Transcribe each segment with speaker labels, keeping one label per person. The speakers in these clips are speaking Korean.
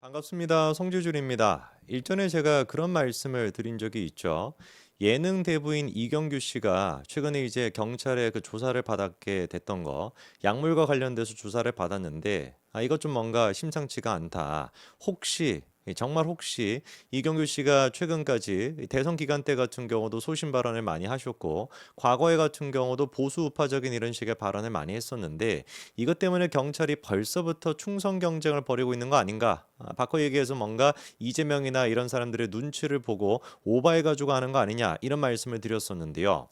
Speaker 1: 반갑습니다. 성주줄입니다. 일전에 제가 그런 말씀을 드린 적이 있죠. 예능 대부인 이경규 씨가 최근에 이제 경찰에 그 조사를 받게 됐던 거, 약물과 관련돼서 조사를 받았는데, 이것 좀 뭔가 심상치가 않다. 혹시 정말 혹시 이경규 씨가 최근까지 대선 기간 때 같은 경우도 소신 발언을 많이 하셨고 과거에 같은 경우도 보수 우파적인 이런 식의 발언을 많이 했었는데 이것 때문에 경찰이 벌써부터 충성 경쟁을 벌이고 있는 거 아닌가? 바꿔 얘기해서 뭔가 이재명이나 이런 사람들의 눈치를 보고 오버해가지고 하는 거 아니냐 이런 말씀을 드렸었는데요.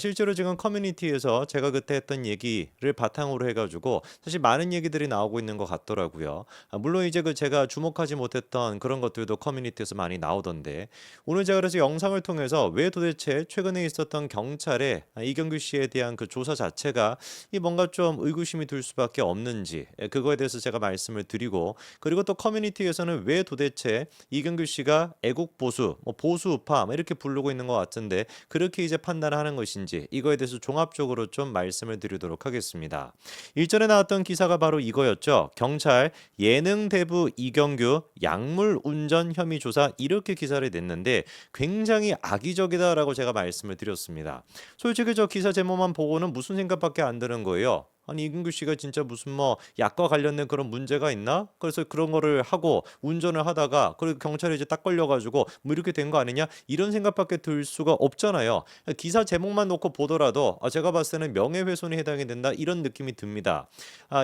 Speaker 1: 실제로 지금 커뮤니티에서 제가 그때 했던 얘기를 바탕으로 해가지고 사실 많은 얘기들이 나오고 있는 것 같더라고요. 물론 이제 그 제가 주목하지 못했던 그런 것들도 커뮤니티에서 많이 나오던데 오늘 제가 그래서 영상을 통해서 왜 도대체 최근에 있었던 경찰의 이경규 씨에 대한 그 조사 자체가 이 뭔가 좀 의구심이 들 수밖에 없는지 그거에 대해서 제가 말씀을 드리고 그리고 또 커뮤니티에서는 왜 도대체 이경규 씨가 애국 보수, 뭐 보수 우파 이렇게 부르고 있는 것 같은데 그렇게 이제 판단하는 것인지 이거에 대해서 종합적으로 좀 말씀을 드리도록 하겠습니다. 일전에 나왔던 기사가 바로 이거였죠. 경찰 예능 대부 이경규 약물 운전 혐의 조사 이렇게 기사를 냈는데 굉장히 악의적이다라고 제가 말씀을 드렸습니다. 솔직히 저 기사 제목만 보고는 무슨 생각밖에 안 드는 거예요. 아니 이근규 씨가 진짜 무슨 뭐 약과 관련된 그런 문제가 있나? 그래서 그런 거를 하고 운전을 하다가 그리고 경찰에 이제 딱 걸려가지고 뭐 이렇게 된 거 아니냐? 이런 생각밖에 들 수가 없잖아요. 기사 제목만 놓고 보더라도 제가 봤을 때는 명예훼손이 해당이 된다 이런 느낌이 듭니다.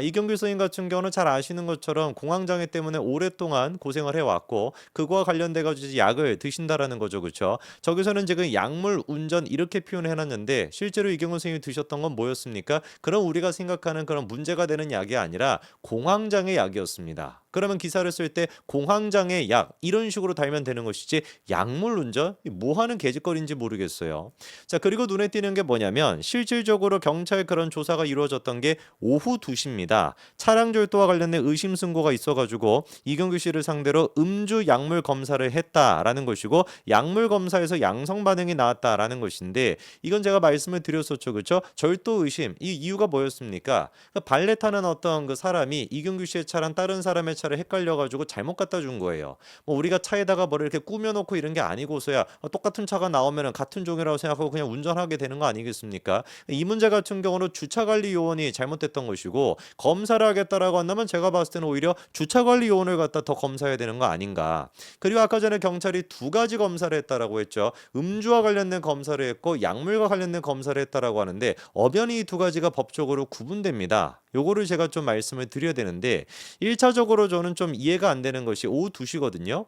Speaker 1: 이경규 선임 같은 경우는 잘 아시는 것처럼 공황장애 때문에 오랫동안 고생을 해왔고 그거와 관련돼 가지고 약을 드신다라는 거죠, 그렇죠? 저기서는 지금 약물 운전 이렇게 표현을 해놨는데 실제로 이경규 선생님이 드셨던 건 뭐였습니까? 그럼 우리가 생각하는 그런 문제가 되는 약이 아니라 공황장애 약이었습니다. 그러면 기사를 쓸 때 공황장애 약 이런 식으로 달면 되는 것이지 약물 운전? 뭐 하는 개짓거리인지 모르겠어요. 자, 그리고 눈에 띄는 게 뭐냐면 실질적으로 경찰 그런 조사가 이루어졌던 게 오후 2시입니다. 차량 절도와 관련된 의심 신고가 있어가지고 이경규 씨를 상대로 음주 약물 검사를 했다라는 것이고 약물 검사에서 양성 반응이 나왔다라는 것인데 이건 제가 말씀을 드렸었죠, 그렇죠? 절도 의심 이 이유가 뭐였습니까? 그 발레 타는 어떤 그 사람이 이경규 씨의 차랑 다른 사람의 차를 헷갈려가지고 잘못 갖다 준 거예요. 뭐 우리가 차에다가 뭐를 이렇게 꾸며놓고 이런 게 아니고서야 똑같은 차가 나오면 같은 종이라고 생각하고 그냥 운전하게 되는 거 아니겠습니까? 이 문제 같은 경우는 주차관리 요원이 잘못됐던 것이고 검사를 하겠다라고 한다면 제가 봤을 때는 오히려 주차관리 요원을 갖다 더 검사해야 되는 거 아닌가. 그리고 아까 전에 경찰이 두 가지 검사를 했다라고 했죠. 음주와 관련된 검사를 했고 약물과 관련된 검사를 했다라고 하는데 엄연히 이 두 가지가 법적으로 구분됩니다. 요거를 제가 좀 말씀을 드려야 되는데 1차적으로 저는 좀 이해가 안 되는 것이 오후 2시거든요.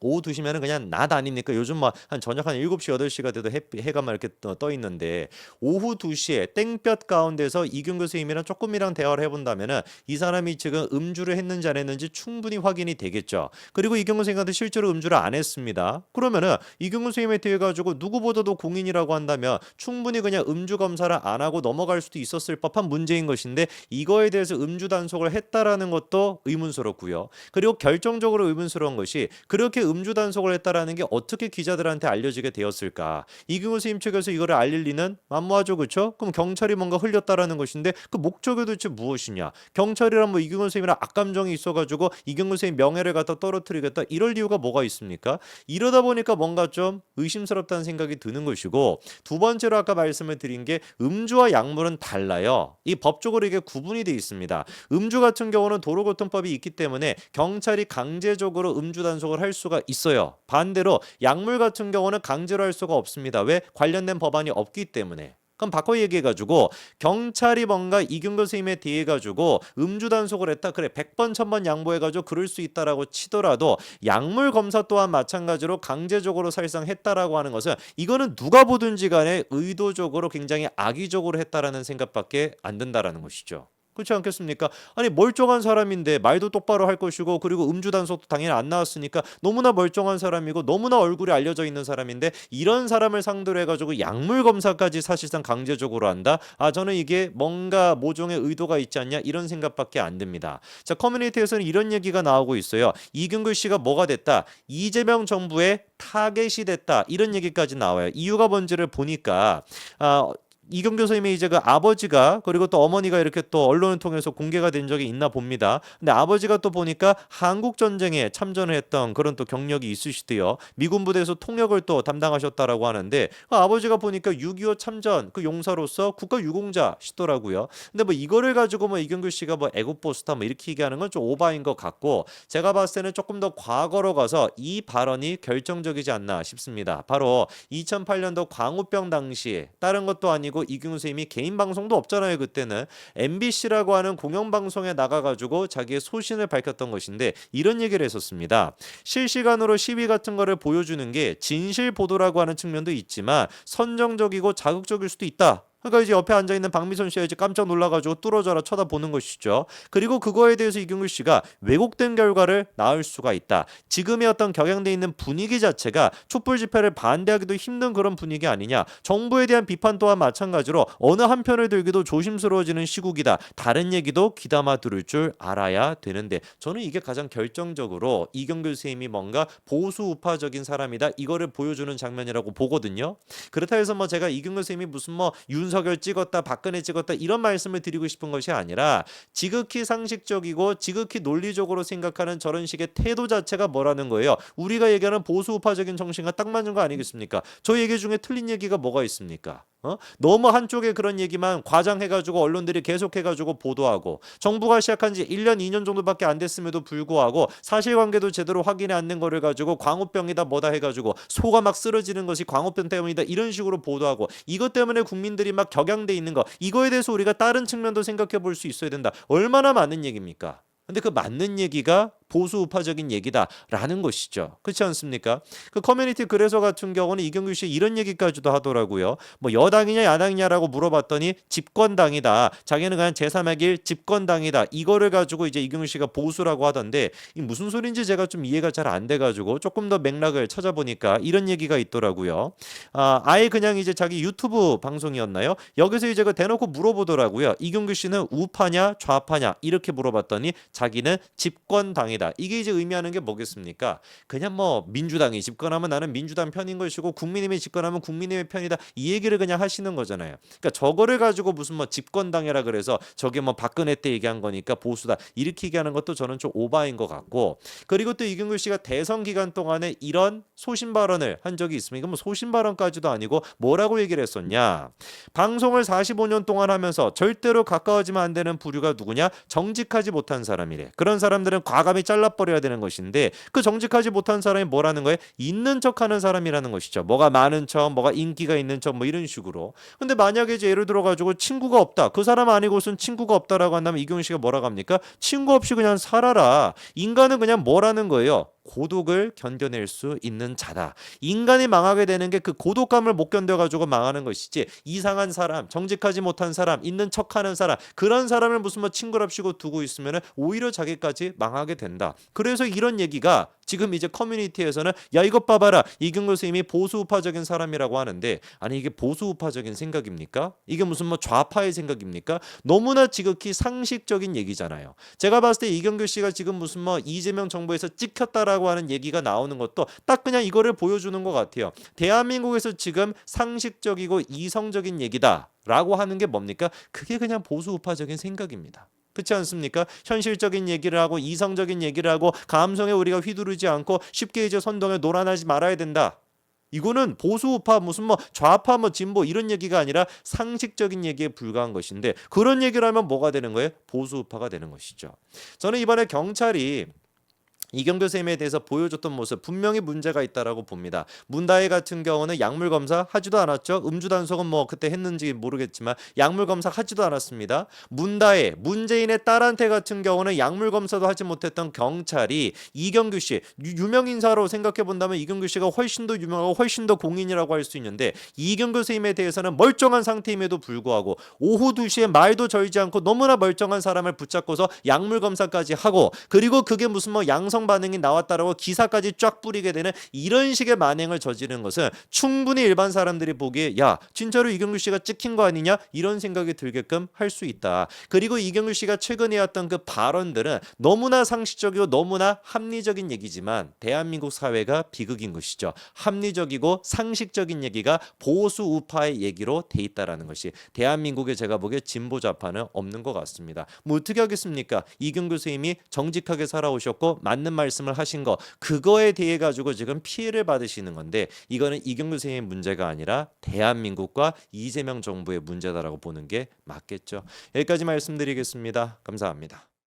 Speaker 1: 오후 2시면은 그냥 낮 아닙니까? 요즘 막 한 저녁 한 7시 8시가 돼도 해가 막 이렇게 떠 있는데 오후 2시에 땡볕 가운데서 이균 교수님이랑 조금이랑 대화를 해본다면은 이 사람이 지금 음주를 했는지 안 했는지 충분히 확인이 되겠죠. 그리고 이균 교수님한테 실제로 음주를 안 했습니다. 그러면은 이균 교수님에 대해 가지고 누구보다도 공인이라고 한다면 충분히 그냥 음주 검사를 안 하고 넘어갈 수도 있었을 법한 문제인 것인데 이거에 대해서 음주 단속을 했다라는 것도 의문스럽고요. 그리고 결정적으로 의문스러운 것이 그렇게 음주 단속을 했다라는 게 어떻게 기자들한테 알려지게 되었을까? 이경호 선생님 측에서 이거를 알릴 리는 만무하죠, 그렇죠? 그럼 경찰이 뭔가 흘렸다라는 것인데 그 목적이 도대체 무엇이냐? 경찰이란 뭐 이경호 선생님이랑 악감정이 있어가지고 이경호 선생님 명예를 갖다 떨어뜨리겠다 이럴 이유가 뭐가 있습니까? 이러다 보니까 뭔가 좀 의심스럽다는 생각이 드는 것이고 두 번째로 아까 말씀을 드린 게 음주와 약물은 달라요. 이 법적으로 이게 구분이 돼 있습니다. 음주 같은 경우는 도로교통법이 있기 때문에 경찰이 강제적으로 음주 단속을 할 수가 있어요. 반대로 약물 같은 경우는 강제로 할 수가 없습니다. 왜? 관련된 법안이 없기 때문에. 그럼 바꿔 얘기해가지고 경찰이 뭔가 이균거 선생님에 대해 가지고 음주 단속을 했다 그래 100번 1000번 양보해가지고 그럴 수 있다라고 치더라도 약물 검사 또한 마찬가지로 강제적으로 사실상 했다라고 하는 것은 이거는 누가 보든지 간에 의도적으로 굉장히 악의적으로 했다라는 생각밖에 안 든다라는 것이죠. 그렇지 않겠습니까? 아니 멀쩡한 사람인데 말도 똑바로 할 것이고 그리고 음주 단속도 당연히 안 나왔으니까 너무나 멀쩡한 사람이고 너무나 얼굴이 알려져 있는 사람인데 이런 사람을 상대로 해가지고 약물 검사까지 사실상 강제적으로 한다? 저는 이게 뭔가 모종의 의도가 있지 않냐 이런 생각밖에 안 듭니다. 자, 커뮤니티에서는 이런 얘기가 나오고 있어요. 이균글 씨가 뭐가 됐다? 이재명 정부의 타겟이 됐다. 이런 얘기까지 나와요. 이유가 뭔지를 보니까 이경규 선생님의 이제 그 아버지가 그리고 또 어머니가 이렇게 또 언론을 통해서 공개가 된 적이 있나 봅니다. 근데 아버지가 또 보니까 한국 전쟁에 참전을 했던 그런 또 경력이 있으시대요. 미군 부대에서 통역을 또 담당하셨다라고 하는데 그 아버지가 보니까 6.25 참전 그 용사로서 국가 유공자시더라고요. 근데 뭐 이거를 가지고 뭐 이경규 씨가 뭐 애국보스타 뭐 이렇게 얘기하는 건 좀 오바인 것 같고 제가 봤을 때는 조금 더 과거로 가서 이 발언이 결정적이지 않나 싶습니다. 바로 2008년도 광우병 당시에 다른 것도 아니고 이경규 선생님이 개인 방송도 없잖아요. 그때는 MBC라고 하는 공영방송에 나가가지고 자기의 소신을 밝혔던 것인데 이런 얘기를 했었습니다. 실시간으로 시위 같은 거를 보여주는 게 진실 보도라고 하는 측면도 있지만 선정적이고 자극적일 수도 있다. 그러니까 이제 옆에 앉아있는 박미선 씨가 이제 깜짝 놀라가지고 뚫어져라 쳐다보는 것이죠. 그리고 그거에 대해서 이경규 씨가 왜곡된 결과를 낳을 수가 있다. 지금의 어떤 격양돼 있는 분위기 자체가 촛불 집회를 반대하기도 힘든 그런 분위기 아니냐. 정부에 대한 비판 또한 마찬가지로 어느 한편을 들기도 조심스러워지는 시국이다. 다른 얘기도 귀담아 들을 줄 알아야 되는데 저는 이게 가장 결정적으로 이경규 선생님이 뭔가 보수 우파적인 사람이다. 이거를 보여주는 장면이라고 보거든요. 그렇다 해서 뭐 제가 이경규 선생님이 무슨 뭐 윤석열 찍었다 박근혜 찍었다 이런 말씀을 드리고 싶은 것이 아니라 지극히 상식적이고 지극히 논리적으로 생각하는 저런 식의 태도 자체가 뭐라는 거예요. 우리가 얘기하는 보수 우파적인 정신과 딱 맞는 거 아니겠습니까? 저 얘기 중에 틀린 얘기가 뭐가 있습니까? 너무 한쪽에 그런 얘기만 과장해가지고 언론들이 계속해가지고 보도하고 정부가 시작한 지 1년 2년 정도밖에 안 됐음에도 불구하고 사실관계도 제대로 확인이 안 된 거를 가지고 광우병이다 뭐다 해가지고 소가 막 쓰러지는 것이 광우병 때문이다 이런 식으로 보도하고 이것 때문에 국민들이 막 격양돼 있는 거 이거에 대해서 우리가 다른 측면도 생각해 볼 수 있어야 된다. 얼마나 많은 얘기입니까? 근데 그 맞는 얘기가 보수 우파적인 얘기다라는 것이죠. 그렇지 않습니까? 그 커뮤니티 글에서 같은 경우는 이경규 씨 이런 얘기까지도 하더라고요. 뭐 여당이냐 야당이냐라고 물어봤더니 집권당이다. 자기는 그냥 제3의 길 집권당이다. 이거를 가지고 이제 이경규 씨가 보수라고 하던데 이 무슨 소린지 제가 좀 이해가 잘 안 돼가지고 조금 더 맥락을 찾아보니까 이런 얘기가 있더라고요. 아예 그냥 이제 자기 유튜브 방송이었나요? 여기서 이제 그 대놓고 물어보더라고요. 이경규 씨는 우파냐 좌파냐 이렇게 물어봤더니 자기는 집권당이다. 이게 이제 의미하는 게 뭐겠습니까? 그냥 뭐 민주당이 집권하면 나는 민주당 편인 것이고 국민의힘이 집권하면 국민의힘의 편이다. 이 얘기를 그냥 하시는 거잖아요. 그러니까 저거를 가지고 무슨 뭐 집권당이라 그래서 저게 뭐 박근혜 때 얘기한 거니까 보수다. 이렇게 얘기하는 것도 저는 좀 오바인 것 같고 그리고 또 이경규 씨가 대선 기간 동안에 이런 소신 발언을 한 적이 있습니다. 뭐 소신 발언까지도 아니고 뭐라고 얘기를 했었냐? 방송을 45년 동안 하면서 절대로 가까워지면 안 되는 부류가 누구냐? 정직하지 못한 사람이래. 그런 사람들은 과감히 잘라버려야 되는 것인데 그 정직하지 못한 사람이 뭐라는 거예요? 있는 척하는 사람이라는 것이죠. 뭐가 많은 척, 뭐가 인기가 있는 척, 뭐 이런 식으로. 근데 만약에 이제 예를 들어 가지고 친구가 없다. 그 사람 아니고선 친구가 없다라고 한다면 이경규 씨가 뭐라고 합니까? 친구 없이 그냥 살아라. 인간은 그냥 뭐라는 거예요? 고독을 견뎌낼 수 있는 자다. 인간이 망하게 되는 게 그 고독감을 못 견뎌가지고 망하는 것이지 이상한 사람, 정직하지 못한 사람, 있는 척하는 사람 그런 사람을 무슨 뭐 친구랍시고 두고 있으면 오히려 자기까지 망하게 된다. 그래서 이런 얘기가 지금 이제 커뮤니티에서는 야 이것 봐봐라 이경규 선생님이 보수우파적인 사람이라고 하는데 아니 이게 보수우파적인 생각입니까? 이게 무슨 뭐 좌파의 생각입니까? 너무나 지극히 상식적인 얘기잖아요. 제가 봤을 때 이경규 씨가 지금 무슨 뭐 이재명 정부에서 찍혔다라고 하는 얘기가 나오는 것도 딱 그냥 이거를 보여주는 것 같아요. 대한민국에서 지금 상식적이고 이성적인 얘기다라고 하는 게 뭡니까? 그게 그냥 보수우파적인 생각입니다. 그렇지 않습니까? 현실적인 얘기를 하고 이성적인 얘기를 하고 감성에 우리가 휘두르지 않고 쉽게 이제 선동에 놀아나지 말아야 된다. 이거는 보수우파 무슨 뭐 좌파 뭐 진보 이런 얘기가 아니라 상식적인 얘기에 불과한 것인데 그런 얘기를 하면 뭐가 되는 거예요? 보수우파가 되는 것이죠. 저는 이번에 경찰이 이경규 선생님에 대해서 보여줬던 모습 분명히 문제가 있다라고 봅니다. 문다혜 같은 경우는 약물 검사 하지도 않았죠. 음주 단속은 뭐 그때 했는지 모르겠지만 약물 검사 하지도 않았습니다. 문다혜, 문재인의 딸한테 같은 경우는 약물 검사도 하지 못했던 경찰이 이경규 씨 유명 인사로 생각해 본다면 이경규 씨가 훨씬 더 유명하고 훨씬 더 공인이라고 할 수 있는데 이경규 선생님에 대해서는 멀쩡한 상태임에도 불구하고 오후 2시에 말도 절지 않고 너무나 멀쩡한 사람을 붙잡고서 약물 검사까지 하고 그리고 그게 무슨 뭐 양성 찬성 반응이 나왔다라고 기사까지 쫙 뿌리게 되는 이런 식의 만행을 저지른 것은 충분히 일반 사람들이 보기에 야 진짜로 이경규 씨가 찍힌 거 아니냐 이런 생각이 들게끔 할 수 있다. 그리고 이경규 씨가 최근에 했던 그 발언들은 너무나 상식적이고 너무나 합리적인 얘기지만 대한민국 사회가 비극인 것이죠. 합리적이고 상식적인 얘기가 보수 우파의 얘기로 돼 있다라는 것이 대한민국에 제가 보기에 진보 좌파는 없는 것 같습니다. 뭐 어떻게 하겠습니까? 이경규 선생님이 정직하게 살아오셨고 맞는 말씀을 하신 거 그거에 대해 가지고 지금 피해를 받으시는 건데 이거는 이경규 선생님의 문제가 아니라 대한민국과 이재명 정부의 문제다라고 보는 게 맞겠죠. 여기까지 말씀드리겠습니다. 감사합니다.